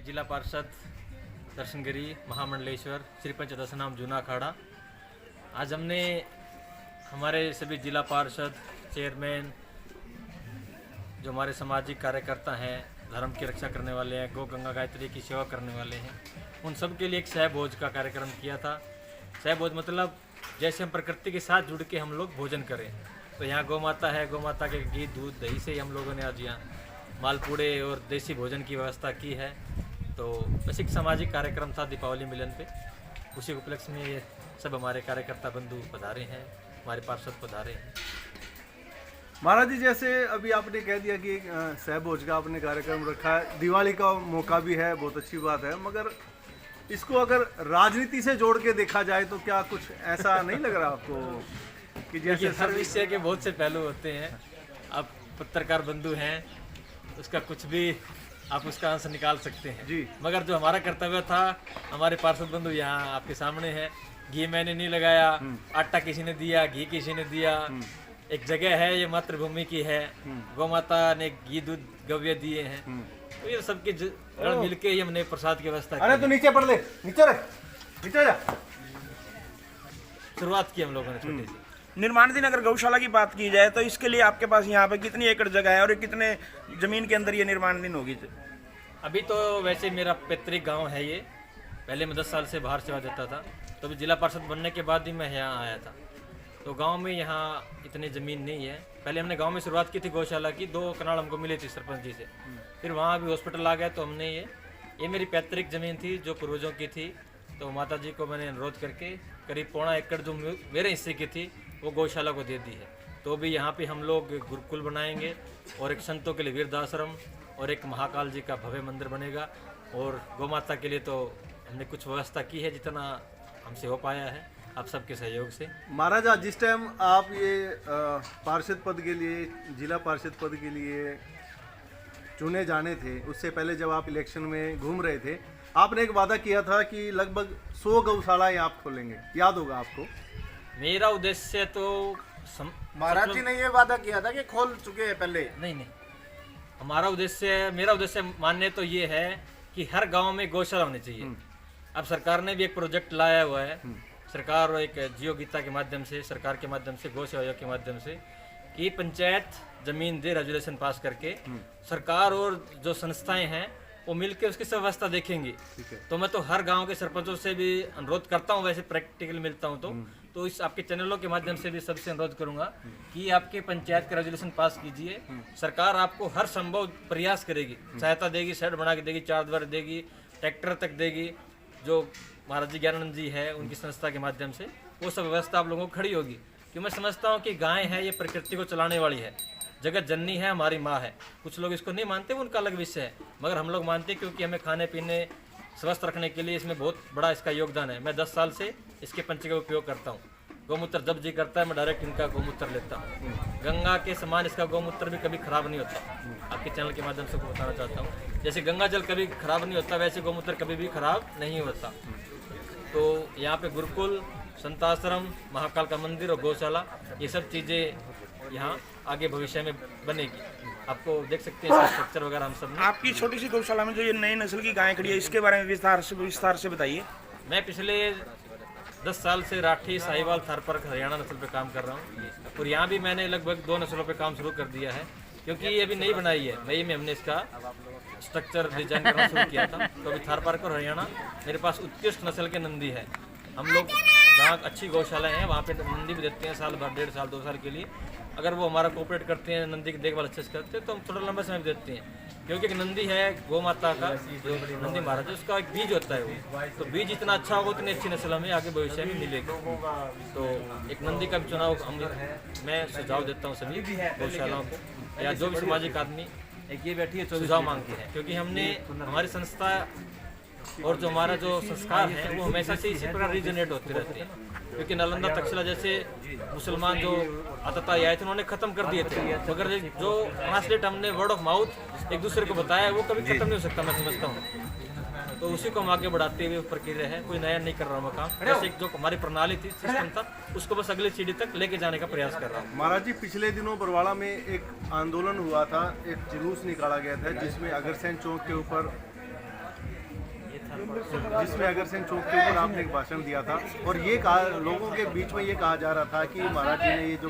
मैं जिला पार्षद दर्शनगिरी महामंडलेश्वर श्री पंचदशनाम जूना अखाड़ा। आज हमने हमारे सभी जिला पार्षद, चेयरमैन, जो हमारे सामाजिक कार्यकर्ता हैं, धर्म की रक्षा करने वाले हैं, गौ गंगा गायत्री की सेवा करने वाले हैं, उन सब के लिए एक सहभोज का कार्यक्रम किया था। सहभोज मतलब जैसे हम प्रकृति के साथ जुड़ के हम लोग भोजन करें। तो यहाँ गौ माता है, गौ माता के घी, दूध, दही से ही हम लोगों ने आज यहाँ मालपूड़े और देसी भोजन की व्यवस्था की है। तो बस एक सामाजिक कार्यक्रम था दीपावली मिलन पे, उसी उपलक्ष्य में ये सब हमारे कार्यकर्ता बंधु पधारे हैं, हमारे पार्षद पधारे हैं। महाराज जी, जैसे अभी आपने कह दिया कि सहभोज का आपने कार्यक्रम रखा है, दिवाली का मौका भी है, बहुत अच्छी बात है, मगर इसको अगर राजनीति से जोड़ के देखा जाए तो क्या कुछ ऐसा नहीं लग रहा आपको कि जैसे हर विषय के बहुत से पहलू होते हैं। आप पत्रकार बंधु हैं, उसका कुछ भी आप उसका अंश निकाल सकते हैं जी, मगर जो हमारा कर्तव्य था, हमारे पार्षद बंधु यहाँ आपके सामने है। घी मैंने नहीं लगाया, आटा किसी ने दिया, घी किसी ने दिया। एक जगह है, ये मातृभूमि की है, गौ माता ने घी, दूध, गव्य दिए हैं। तो ये सबके मिलके ही हमने प्रसाद की व्यवस्था की। अरे तो नीचे पड़ ले, नीचे रख, नीचे जा। शुरुआत की हम लोगों ने छोटी सी। निर्माणाधीन अगर गौशाला की बात की जाए तो इसके लिए आपके पास यहाँ पे कितनी एकड़ जगह है और कितने जमीन के अंदर ये निर्माणाधीन होगी? अभी तो वैसे मेरा पैतृक गांव है ये। पहले मैं 10 साल से बाहर सेवा देता था, तो अभी जिला पार्षद बनने के बाद ही मैं यहाँ आया था। तो गांव में यहाँ इतनी ज़मीन नहीं है। पहले हमने गांव में शुरुआत की थी गौशाला की, 2 कनाल हमको मिले थे सरपंच जी से। फिर वहाँ भी हॉस्पिटल आ गया तो हमने ये मेरी पैतृक ज़मीन थी जो पूर्वजों की थी। तो माता जी को मैंने अनुरोध करके करीब 1.25 एकड़ जो मेरे हिस्से की थी वो गौशाला को दे दी है। तो भी यहाँ पे हम लोग गुरुकुल बनाएंगे और एक संतों के लिए वृद्धाश्रम और एक महाकाल जी का भव्य मंदिर बनेगा। और गौ माता के लिए तो हमने कुछ व्यवस्था की है जितना हमसे हो पाया है, आप सबके सहयोग से। महाराज, जिस टाइम आप ये पार्षद पद के लिए, जिला पार्षद पद के लिए चुने जाने थे, उससे पहले जब आप इलेक्शन में घूम रहे थे, आपने एक वादा किया था कि लगभग 100 गौशालाएं आप खोलेंगे, याद होगा आपको? मेरा उद्देश्य तो महाराज जी ने ये वादा किया था कि खोल चुके हैं पहले। नहीं, मेरा उद्देश्य मानने तो ये है कि हर गांव में गौशाला होनी चाहिए। अब सरकार ने भी एक प्रोजेक्ट लाया हुआ है, सरकार और एक जियो गीता के माध्यम से, सरकार के माध्यम से, गौ सेवा आयोग के माध्यम से, कि पंचायत जमीन दे, रेजुलेशन पास करके सरकार और जो संस्थाएं हैं वो मिलकर उसकी व्यवस्था देखेंगी। तो मैं तो हर गांव के सरपंचों से भी अनुरोध करता हूं, वैसे प्रैक्टिकल मिलता हूं तो इस आपके चैनलों के माध्यम से भी सबसे अनुरोध करूंगा कि आपके पंचायत का रेजुलेशन पास कीजिए। सरकार आपको हर संभव प्रयास करेगी, सहायता देगी, शेड बना के देगी, 4 द्वार देगी, ट्रैक्टर तक देगी। जो महाराज जी ज्ञानानंद जी है उनकी संस्था के माध्यम से वो सब व्यवस्था आप लोगों को खड़ी होगी। क्योंकि मैं समझता हूँ कि गाय है ये प्रकृति को चलाने वाली है, जगत जननी है, हमारी माँ है। कुछ लोग इसको नहीं मानते, उनका अलग विषय है, मगर हम लोग मानते हैं क्योंकि हमें खाने पीने, स्वस्थ रखने के लिए इसमें बहुत बड़ा इसका योगदान है। मैं 10 साल से इसके पंच का उपयोग करता हूँ। गौमूत्र जब जी करता है मैं डायरेक्ट इनका गौमूत्र लेता हूँ। गंगा के समान इसका गौमूत्र भी कभी खराब नहीं होता। आपके चैनल के माध्यम से बताना चाहता हूँ, जैसे गंगा जल कभी खराब नहीं होता, वैसे गौमूत्र कभी भी खराब नहीं होता। तो यहाँ पे गुरुकुल, संताश्रम, महाकाल का मंदिर और गौशाला, ये सब चीज़ें यहाँ आगे भविष्य में बनेगी। आपको देख सकते हैं स्ट्रक्चर वगैरह हम सब। आपकी छोटी सी गौशाला में जो ये नई नस्ल की गाय खड़ी है, इसके बारे में विस्तार से बताइए। मैं पिछले 10 साल से राठी, साहिवाल, थारपारकर, हरियाणा नस्ल पे काम कर रहा हूँ और यहाँ भी मैंने लगभग 2 नस्लों पे काम शुरू कर दिया है, क्योंकि ये अभी नई बनाई है। मई में हमने इसका स्ट्रक्चर डिजाइन करना शुरू किया था। तो अभी थारपारकर, हरियाणा मेरे पास उत्कृष्ट नस्ल के नंदी है। हम लोग जहाँ अच्छी गौशालाएँ हैं वहाँ पे नंदी भी देते हैं साल भर, 1.5 साल, 2 साल के लिए। अगर वो हमारा कोऑपरेट करते हैं, नंदी की देखभाल अच्छे से करते हैं, तो हम थोड़ा लंबा समय भी देते हैं। क्योंकि एक नंदी है गौ माता का, जो नंदी महाराज है, उसका एक बीज होता है वो, तो बीज इतना अच्छा होगा उतनी अच्छी नस्ल हमें आगे भविष्य में मिलेगी। तो एक नंदी का भी चुनाव मैं सुझाव देता हूँ सभी गौशालाओं को, या जो भी सामाजिक आदमी एक ये बैठी है सुझाव मांगते हैं। क्योंकि हमने हमारी संस्था और जो हमारा जो संस्कार है वो हमेशा से इसी प्रकार रीजनेट होते रहते हैं। क्योंकि नालंदा, तक्षशिला जैसे मुसलमान जो आतताई आए थे उन्होंने खत्म कर दिए थे, मगर जो ट्रांसलेट हमने वर्ड ऑफ माउथ एक दूसरे को बताया वो कभी खत्म नहीं हो सकता, मैं समझता हूँ। तो उसी को हम आगे बढ़ाते हुए प्रक्रिया है, कोई नया नहीं कर रहा हूँ मैं काम। जैसे जो हमारी प्रणाली थी, सिस्टम था, उसको बस अगली सीढ़ी तक लेके जाने का प्रयास कर रहा हूँ। महाराज जी, पिछले दिनों बरवाड़ा में एक आंदोलन हुआ था, एक जुलूस निकाला गया था जिसमें अग्रसेन चौक के ऊपर जिसमें अग्रसेन चौक के ऊपर आपने एक भाषण दिया था और ये कहा, लोगों के बीच में ये कहा जा रहा था कि महाराज जी ने ये जो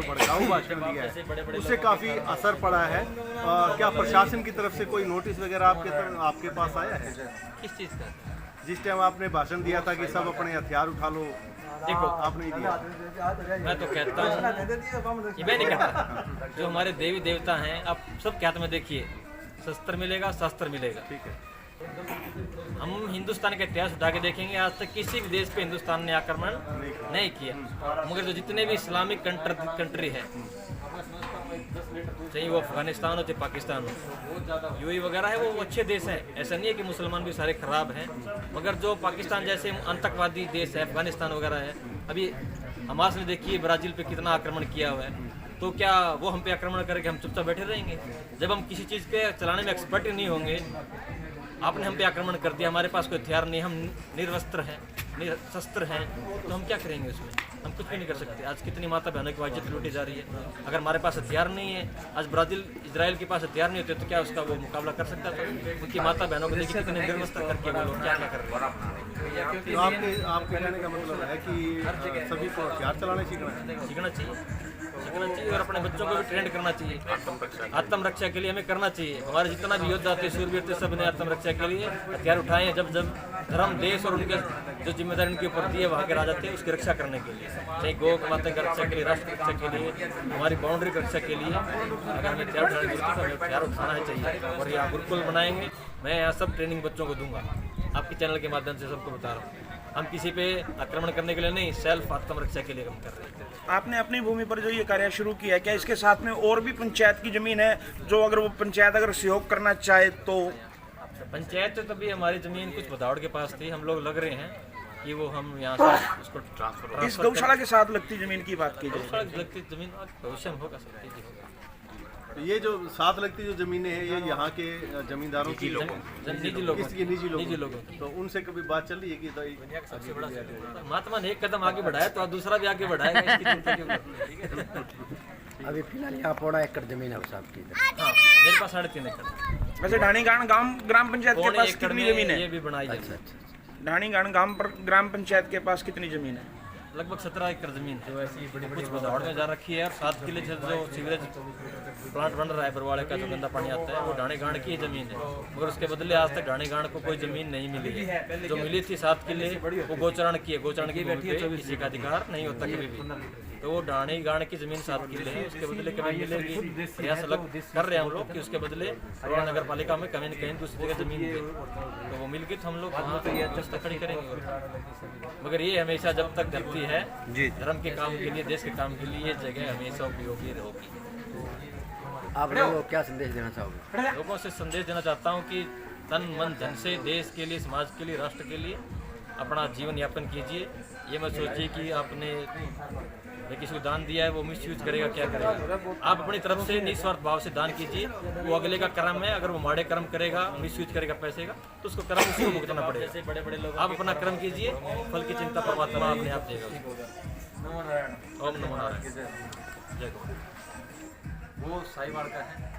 भड़काऊ भाषण दिया है उससे काफ़ी असर पड़ा है। क्या प्रशासन की तरफ से कोई नोटिस वगैरह आपके पास आया है? किस चीज़ का? जिस टाइम आपने भाषण दिया था कि सब अपने हथियार उठा लो, देखो आपने ही दिया। मैं तो कहता हूँ कि मैं नहीं कहता, जो हमारे देवी देवता हैं आप सबके हाथ में देखिए, शस्त्र मिलेगा, शस्त्र मिलेगा। ठीक है। हम हिंदुस्तान का इतिहास उठा के देखेंगे, आज तक किसी भी देश पे हिंदुस्तान ने आक्रमण नहीं किया। मगर जो जितने भी इस्लामिक कंट्री है, चाहे वो अफगानिस्तान हो चाहे पाकिस्तान हो, यूएई वगैरह है, वो अच्छे देश हैं। ऐसा नहीं है कि मुसलमान भी सारे खराब हैं, मगर जो पाकिस्तान जैसे आतंकवादी देश है, अफगानिस्तान वगैरह है, अभी हमास ने देखिए ब्राज़ील पे कितना आक्रमण किया हुआ है, तो क्या वो हम पे आक्रमण करके हम चुपचाप बैठे रहेंगे? जब हम किसी चीज़ के चलाने में एक्सपर्ट ही नहीं होंगे, आपने हम पे आक्रमण कर दिया, हमारे पास कोई हथियार नहीं, हम निर्वस्त्र हैं, निरशस्त्र हैं, तो हम क्या करेंगे उसमें? हम कुछ भी नहीं कर सकते। आज कितनी माता बहनों की इज्जत लूटी जा रही है। अगर हमारे पास हथियार नहीं है, आज ब्राज़ील इजराइल के पास हथियार नहीं होते तो क्या उसका वो मुकाबला कर सकता था? उनकी माता बहनों को देखिए कितने निर्वस्त्र करके वो लोग क्या क्या कर रहे हैं। तो आपके कहने का मतलब है कि सभी को हथियार चलाने सीखना चाहिए और अपने बच्चों को भी ट्रेंड करना चाहिए। आत्मरक्षा के लिए हमें करना चाहिए। हमारे जितना भी योद्धा थे, शूरवीर थे, सब ने आत्मरक्षा के लिए हथियार उठाए हैं। जब धर्म, देश और उनके जो जिम्मेदारी उनके ऊपर दी है वहाँ के राजा थे, उसकी रक्षा करने के लिए, चाहे गौ माता की रक्षा के लिए, राष्ट्र की रक्षा के लिए, हमारी बाउंड्री की रक्षा के लिए, अगर हमें हथियार उठाने की जरूरत है तो हमें हथियार उठाना ही चाहिए। और यहाँ गुरुकुल बनाएंगे, मैं यहाँ सब ट्रेनिंग बच्चों को दूंगा, आपके चैनल के माध्यम से सबको बता रहा हूँ। हम किसी पे आक्रमण करने के लिए नहीं, सेल्फ आत्मरक्षा के लिए हम कर रहे हैं। आपने अपनी भूमि पर जो ये कार्य शुरू किया है, क्या इसके साथ में और भी पंचायत की जमीन है जो अगर वो पंचायत अगर सहयोग करना चाहे तो? पंचायत तो तभी हमारी जमीन कुछ भदावड़ के पास थी, हम लोग लग रहे हैं कि वो हम यहाँ से उसको ट्रांसफर इस गौशाला के साथ लगती जमीन की बात की जाए, लगती जमीन भविष्य में होगा, सब चीज़ होगा। तो ये जो साथ लगती जो जमीनें हैं ये यहाँ के जमींदारों की, निजी लोगों निजी लोगों की, तो उनसे कभी बात चल रही है कि तो सबसे बड़ा महात्मा ने एक कदम आगे बढ़ाया तो दूसरा भी आगे बढ़ाएगा, इसकी चिंता क्यों करनी है? अभी फिलहाल यहाँ 1.5 एकड़ जमीन है उस आपकी। हाँ, मेरे पास 3.5 एकड़। वैसे ढाणीगाण ग्राम पंचायत के पास कितनी जमीन है? ये भी बनाई है। ढाणीगाण ग्राम पंचायत के पास कितनी जमीन है? लगभग 17 एकड़ जमीन जो ऐसी बड़ी कुछ भदावड़ में जा रखी है। और 7 किले जो सीवरेज प्लांट बन रहा है बरवाड़े का, जो गंदा पानी आता है, वो ढाणीगाण की जमीन है। मगर उसके बदले आज तक ढाणीगाण को कोई जमीन नहीं मिली है। जो मिली थी 7 किले वो गोचरण की है, गोचरण की बैठी है, किसी का अधिकार नहीं होता कभी भी। तो वो ढाणीगाण की जमीन 7 किले है, उसके बदले कभी मिलेगी। प्रयास अलग कर रहे हैं हम लोग कि उसके बदले नगर पालिका में कहीं न कहीं दूसरी जगह जमीन दे, तो वो मिल गई तो हम लोग दस्तखत करेंगे। मगर ये हमेशा जब तक धरती है धर्म के काम के लिए, देश के काम के लिए, ये जगह हमेशा उपयोगी रहेगी। आप लोगों को क्या संदेश देना चाहोगे? लोगों से संदेश देना चाहता हूँ कि तन मन धन से देश के लिए, समाज के लिए, राष्ट्र के लिए अपना जीवन यापन कीजिए। ये मत सोचिए कि आपने किसी को दान दिया है वो मिसयूज करेगा, क्या करेगा। आप अपनी तरफ से निस्वार्थ भाव से दान कीजिए। वो अगले का कर्म है, अगर वो माड़े कर्म करेगा, मिसयूज करेगा पैसे का, तो उसको कर्म उसी को भुगतना पड़ेगा। जैसे बड़े लोग, आप अपना कर्म कीजिए, फल की चिंता परमात्मा अपने आप देगा। ओम नमो नारायण। जय गौ। वो साईवाड़ का है।